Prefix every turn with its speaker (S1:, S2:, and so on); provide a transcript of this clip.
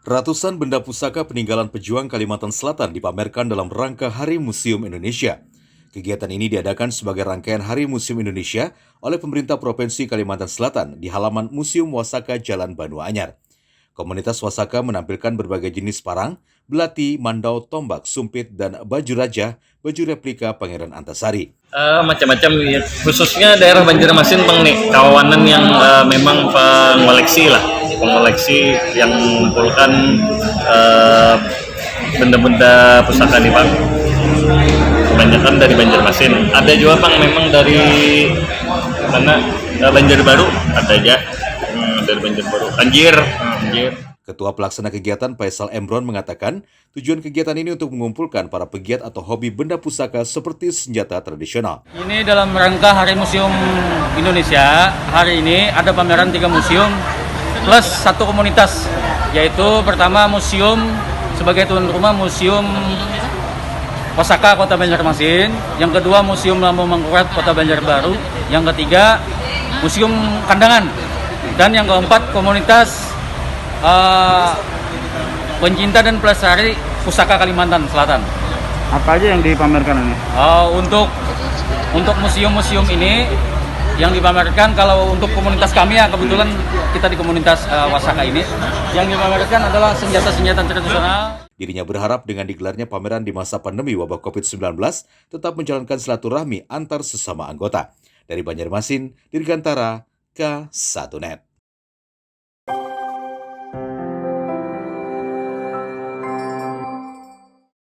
S1: Ratusan benda pusaka peninggalan pejuang Kalimantan Selatan dipamerkan dalam rangka Hari Museum Indonesia. Kegiatan ini diadakan sebagai rangkaian Hari Museum Indonesia oleh pemerintah Provinsi Kalimantan Selatan di halaman Museum Wasaka Jalan Banu Anyar. Komunitas Wasaka menampilkan berbagai jenis parang, belati, mandau, tombak, sumpit, dan baju raja, baju replika Pangeran Antasari.
S2: Macam-macam, ya. Khususnya daerah Banjarmasin nih, kawanan yang memang pengoleksi yang mengumpulkan benda-benda pusaka nih Bang. Kebanyakan dari Banjarmasin. Ada juga Bang memang dari mana Banjarbaru ada aja. Dari Banjarbaru. Anjir.
S1: Ketua Pelaksana Kegiatan Faisal Emron mengatakan tujuan kegiatan ini untuk mengumpulkan para pegiat atau hobi benda pusaka seperti senjata tradisional.
S3: Ini dalam rangka Hari Museum Indonesia. Hari ini ada pameran 3 museum plus 1 komunitas, yaitu pertama museum sebagai tuan rumah Museum Wasaka Kota Banjarmasin, yang kedua Museum Lambung Mangkurat Kota Banjarbaru, yang ketiga Museum Kandangan, dan yang keempat komunitas pencinta dan pelestari pusaka Kalimantan Selatan.
S4: Apa aja yang dipamerkan ini?
S3: Untuk museum-museum ini yang dipamerkan, kalau untuk komunitas kami ya kebetulan kita di komunitas Wasaka ini, yang dipamerkan adalah senjata-senjata tradisional.
S1: Dirinya berharap dengan digelarnya pameran di masa pandemi wabah COVID-19 tetap menjalankan silaturahmi antar sesama anggota. Dari Banjarmasin, Dirgantara, K1net.